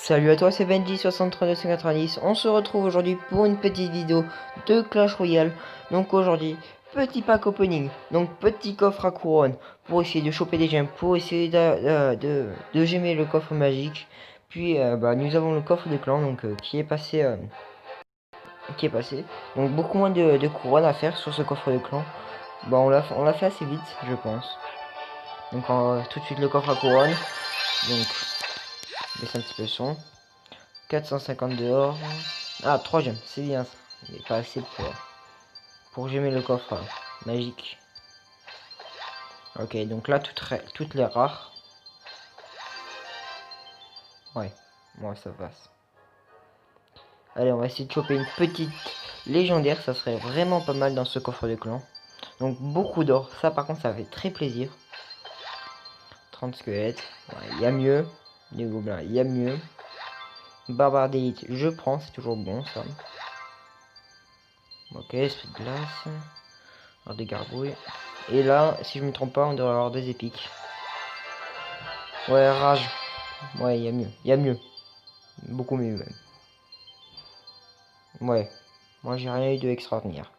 Salut à toi, c'est Benji6390. On se retrouve aujourd'hui pour une petite vidéo de Clash Royale. Donc aujourd'hui, petit pack opening, donc petit coffre à couronne pour essayer de choper des gemmes, pour essayer de gemmer le coffre magique. Puis nous avons le coffre de clan donc qui est passé. Donc beaucoup moins de couronnes à faire sur ce coffre de clan. On l'a fait assez vite, je pense. Donc tout de suite le coffre à couronne. Donc baisse un petit peu le son. 450 dehors. Ah, 3 gemmes, c'est bien ça. Mais pas assez pour gemmer le coffre magique. Ok, donc là, toutes les rares. Ouais, moi ça passe. Allez, on va essayer de choper une petite légendaire. Ça serait vraiment pas mal dans ce coffre de clan. Donc beaucoup d'or. Ça, par contre, ça fait très plaisir. 30 squelettes. Il y a mieux. Les gobelins, il y a mieux. Barbare d'élite, je prends. C'est toujours bon, ça. Ok, esprit de glace. Alors, des gargouilles. Et là, si je me trompe pas, on devrait avoir des épiques. Ouais, rage. Ouais, il y a mieux. Il y a mieux. Beaucoup mieux même. Ouais. Moi, j'ai rien eu de extraordinaire.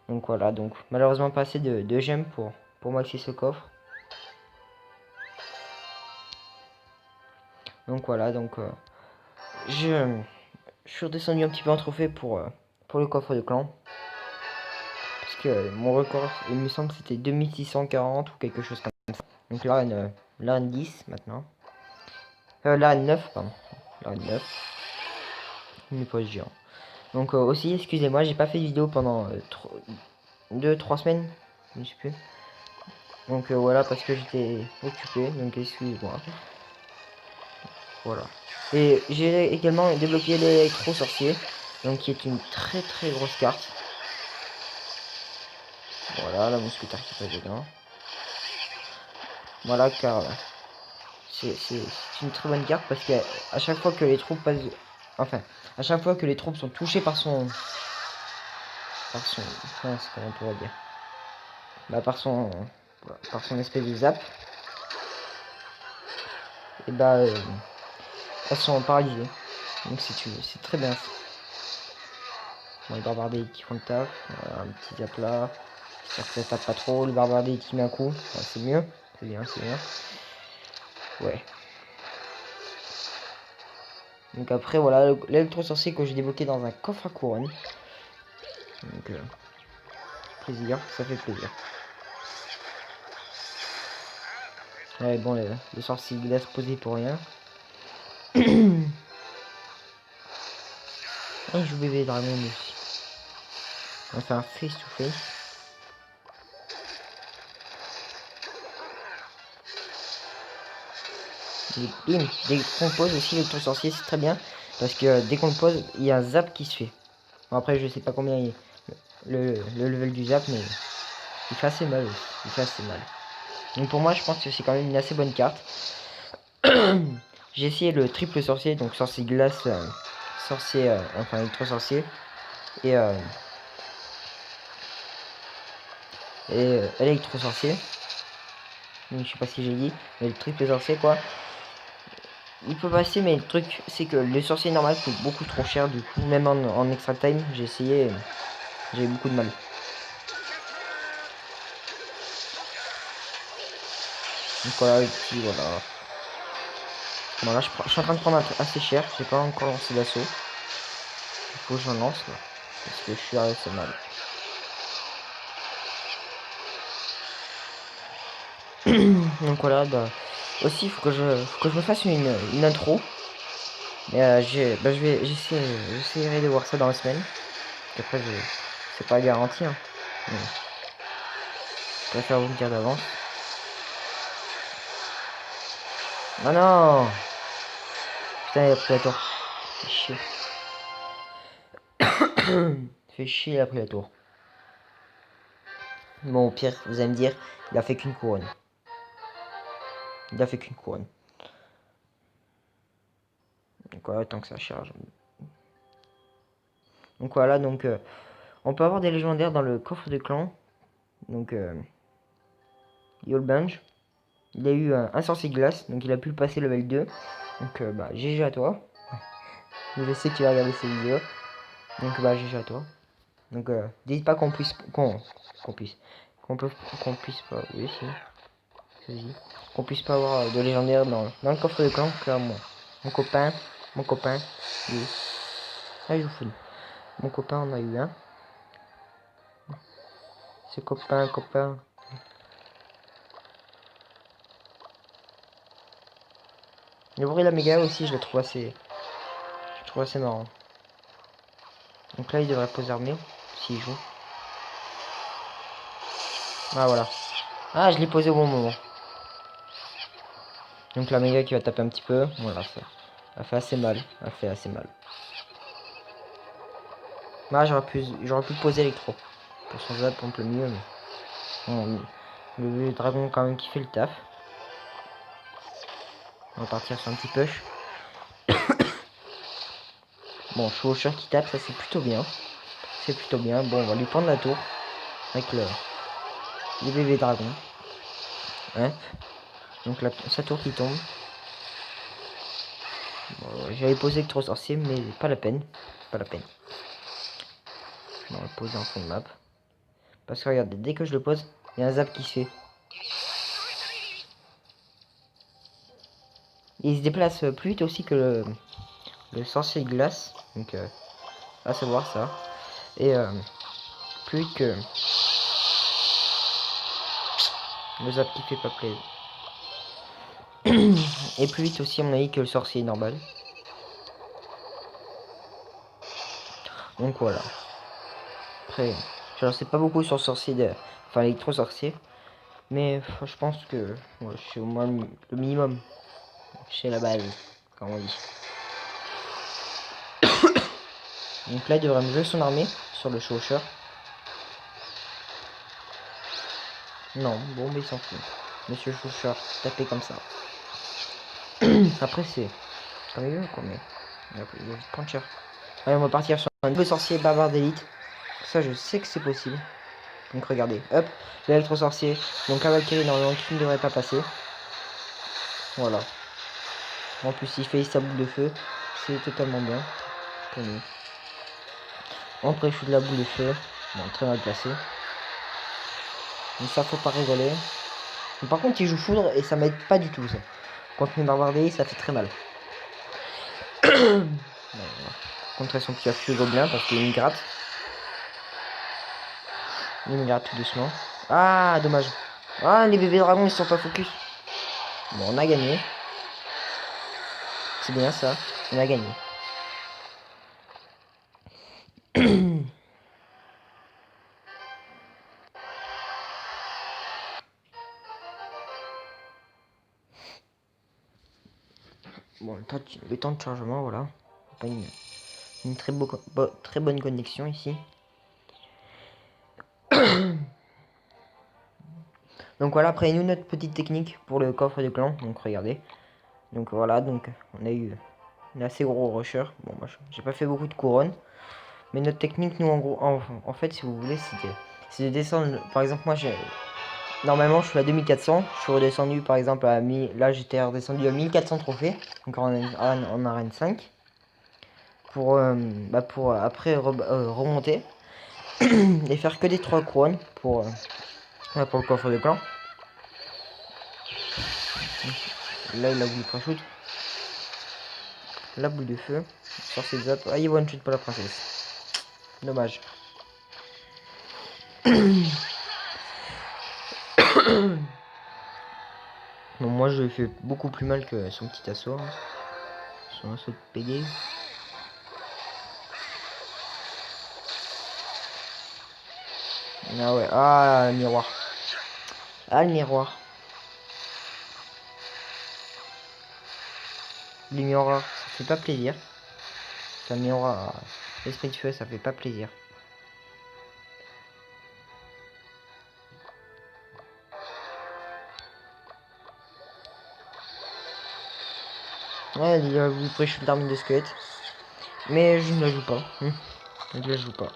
Donc voilà, donc malheureusement pas assez de gemmes pour maxer ce coffre. Donc voilà, donc je suis redescendu un petit peu en trophée pour le coffre de clan. Parce que mon record, il me semble que c'était 2640 ou quelque chose comme ça. Donc l'arène 10 maintenant. L'arène 9, pardon. L'arène 9. Une pause géant. Donc aussi, excusez-moi, j'ai pas fait de vidéo pendant 2-3 semaines. Je ne sais plus. Donc voilà, parce que j'étais occupé, donc excusez-moi. Voilà. Et j'ai également débloqué l'électro-sorcier, donc qui est une très très grosse carte. Voilà, la mousquetaire qui passe dedans. Voilà, car c'est une très bonne carte parce qu'à chaque fois que les troupes passent... Enfin, à chaque fois que les troupes sont touchées par son... Comment on pourrait dire, bah, par son espèce de zap, et bah elles sont paralysées. Donc c'est très bien. Bon, les barbardiers qui font le taf, voilà, un petit zap là. J'espère que ça tape pas trop, le barbardier qui met un coup, ouais, c'est mieux, c'est bien, c'est bien. Ouais. Donc après voilà, l'électro-sorcier que j'ai débloqué dans un coffre à couronne. Donc plaisir, ça fait plaisir. Ouais bon, le sorcier il laisse poser pour rien. Et je joue bébé dragon aussi. On va faire un face to face. Et bim, dès qu'on pose aussi l'électro-sorcier, c'est très bien. Parce que dès qu'on le pose, il y a un zap qui se fait. Bon, après je sais pas combien il est le level du zap, mais il fait assez mal aussi. Il fait assez mal. Donc pour moi, je pense que c'est quand même une assez bonne carte. J'ai essayé le triple sorcier, donc sorcier glace, sorcier, enfin électro-sorcier. Et électro-sorcier. Je sais pas si j'ai dit, mais le triple sorcier quoi. Il peut passer, mais le truc c'est que le sorcier normal coûte beaucoup trop cher du coup. Même en extra time, j'ai essayé, j'ai eu beaucoup de mal. Donc voilà, le petit, voilà. Bon là, je suis en train de prendre assez cher. J'ai pas encore lancé l'assaut. Il faut que j'en lance là. Parce que je suis assez mal. Donc voilà, bah aussi il faut que je me fasse une intro. Mais j'essaierai de voir ça dans la semaine. Après c'est pas garanti hein. Mais je préfère vous le dire d'avance. Ah non. Putain, il a pris la tour. Fait chier. Fait chier, il a pris la tour. Bon, au pire, vous allez me dire, il a fait qu'une couronne. Il a fait qu'une couronne. Donc voilà, tant que ça charge. Donc voilà, donc on peut avoir des légendaires dans le coffre de clan. Donc Yolbunge. Il a eu un sorcier glace, donc il a pu le passer level 2. Donc bah GG à toi. Je sais que tu vas regarder ces vidéos. Donc bah GG à toi. Donc n'hésite pas qu'on puisse qu'on puisse pas. Oui si. Vas-y. Qu'on puisse pas avoir de légendaire dans le coffre de clan comme moi. Mon copain, oui. Ah je vous fous. Mon copain en a eu un. Ce copain. Le bruit de la méga aussi, je le trouve assez marrant. Donc là, il devrait poser armé, s'il joue. Ah, voilà. Ah, je l'ai posé au bon moment. Donc la méga qui va taper un petit peu. Voilà, ça fait assez mal. Elle fait assez mal. Ah, j'aurais pu poser électro. Pour son zap, pompe le mieux. Mais... Bon, le dragon, quand même, qui fait le taf. On va partir sur un petit push. Bon, Chevaucheur qui tape, ça c'est plutôt bien. C'est plutôt bien. Bon, on va lui prendre la tour. Avec les bébés dragons. Hein. Donc sa tour qui tombe. Bon, j'avais posé que 3 sorciers, mais pas la peine. Pas la peine. On va le poser en fond de map. Parce que regardez, dès que je le pose, il y a un zap qui se fait. Et il se déplace plus vite aussi que le sorcier de glace. Donc, à savoir ça. Et plus vite que le zap qui fait pas plaisir. Et plus vite aussi, à mon avis, que le sorcier normal. Donc voilà. Après, je ne sais pas beaucoup sur le sorcier enfin, l'électro-sorcier. Mais je pense que ouais, je suis au moins le minimum. Chez la base, comme on dit. Donc là, il devrait me jouer son armée sur le chevaucheur. Non, bon, mais il s'en fout. Monsieur chevaucheur, tapez comme ça. Après, c'est pas mieux, quoi, mais il va vite prendre cher. Allez, on va partir sur un double sorcier bavard d'élite. Ça, je sais que c'est possible. Donc regardez, hop, l'électro-sorcier. Donc la Valkyrie, normalement, qui ne devrait pas passer. Voilà. En plus, il fait sa boule de feu. C'est totalement bien pour nous. On pré-shoot de la boule de feu. Bon, très mal placé. Mais ça, faut pas rigoler. Mais par contre, il joue foudre et ça m'aide pas du tout, ça. Contre mes barbaries, ça fait très mal. Contre son petit afflux gobelin parce qu'il me gratte. Il me gratte tout doucement. Ah, dommage. Ah, les bébés dragons, ils sont pas focus. Bon, on a gagné. C'est bien ça. On a gagné. Bon, le temps de chargement, voilà. Pas une très bonne connexion ici. Donc voilà, après nous notre petite technique pour le coffre de clan. Donc regardez. Donc voilà, donc on a eu un assez gros rusher. Bon, moi j'ai pas fait beaucoup de couronnes. Mais notre technique, nous en gros, en fait, si vous voulez, c'est de descendre. Par exemple, moi j'ai. Normalement, je suis à 2400. Je suis redescendu par exemple à 1000. Là, j'étais redescendu à 1400 trophées. Donc en arène 5. Pour après remonter. Et faire que des 3 couronnes pour le coffre de clan. Là, il a voulu pré-shoot. La boule de feu. Sur ses zap. Ah, il one shoot pour la princesse. Dommage. Bon, moi, je lui ai fait beaucoup plus mal que son petit assaut. Hein. Son assaut de PD. Ah ouais. Ah, le miroir. Ah, le miroir. Le miroir, ça fait pas plaisir. Ça miroir. L'esprit de feu, ça fait pas plaisir. Ouais, il a voulu pré-shoot l'arme de squelette. Mais je ne la joue pas. Je ne la joue pas.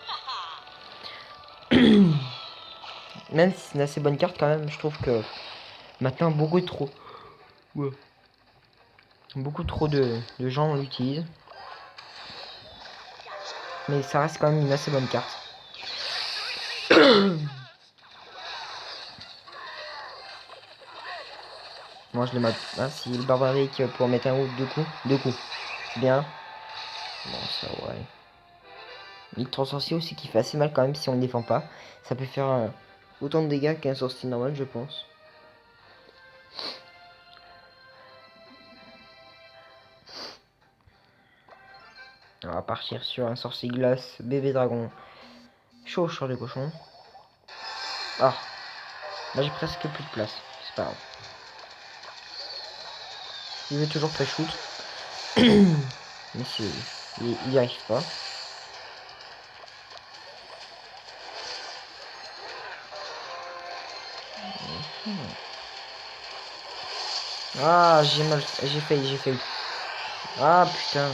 Même si c'est une assez bonne carte quand même, je trouve que Maintenant, beaucoup trop. Ouais. Beaucoup trop de gens l'utilisent. Mais ça reste quand même une assez bonne carte. Moi je le mate. Ah si, le barbarique pour mettre un ou deux coups. Deux coups. C'est bien. Bon ça ouais. Nitro sorcier aussi qui fait assez mal quand même si on ne défend pas. Ça peut faire autant de dégâts qu'un sorcier normal je pense. On va partir sur un sorcier glace, bébé dragon. Chaud sur les cochons. Ah. Là j'ai presque plus de place. C'est pas grave. Il veut toujours pas shoot. Mais c'est. Il y arrive pas. Ah j'ai mal. J'ai failli. Ah putain.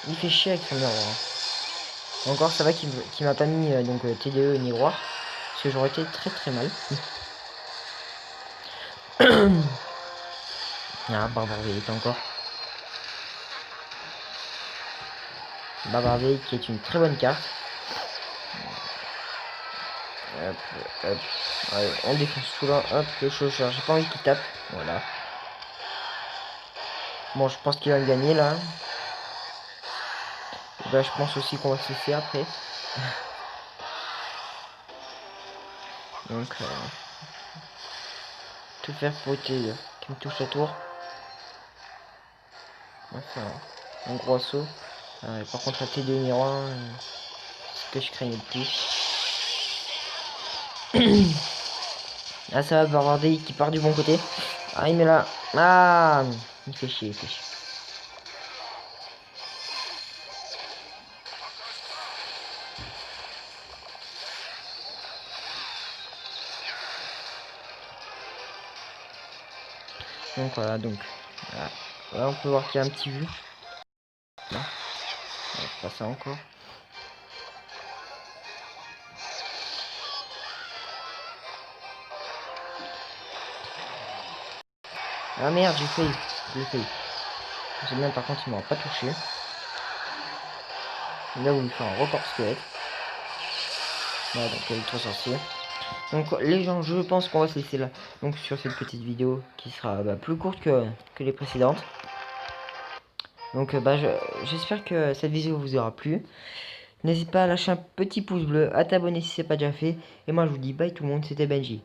Il fait chier avec son miroir. Encore ça va qu'il m'a pas mis donc TDE miroir. Parce que j'aurais été très mal. Ah Barbarvé encore. Barbarvé qui est une très bonne carte. Hop, hop. Allez, on défonce tout là. Hop, le chauffeur. J'ai pas envie qu'il tape. Voilà. Bon, je pense qu'il va gagner là. Bah, je pense aussi qu'on va se laisser après. Donc, tout faire pour qu'il me touche la tour. Enfin, un gros assaut. Par contre, la T2 miroir, c'est ce que je craignais le plus. Ah, ça va, Bavarder qui part du bon côté. Ah, il met là. Ah, il fait chier, il fait chier. Donc voilà, donc là on peut voir qu'il y a un petit vu. Non, pas ça encore. Ah merde, j'ai failli. J'ai bien par contre il m'aura pas touché. Là où il fait un report squelette. Voilà, donc il y a trop sorcier. Donc les gens, je pense qu'on va se laisser là. Donc sur cette petite vidéo qui sera plus courte que les précédentes. Donc j'espère que cette vidéo vous aura plu. N'hésite pas à lâcher un petit pouce bleu, à t'abonner si c'est pas déjà fait. Et moi je vous dis bye tout le monde, c'était Benji.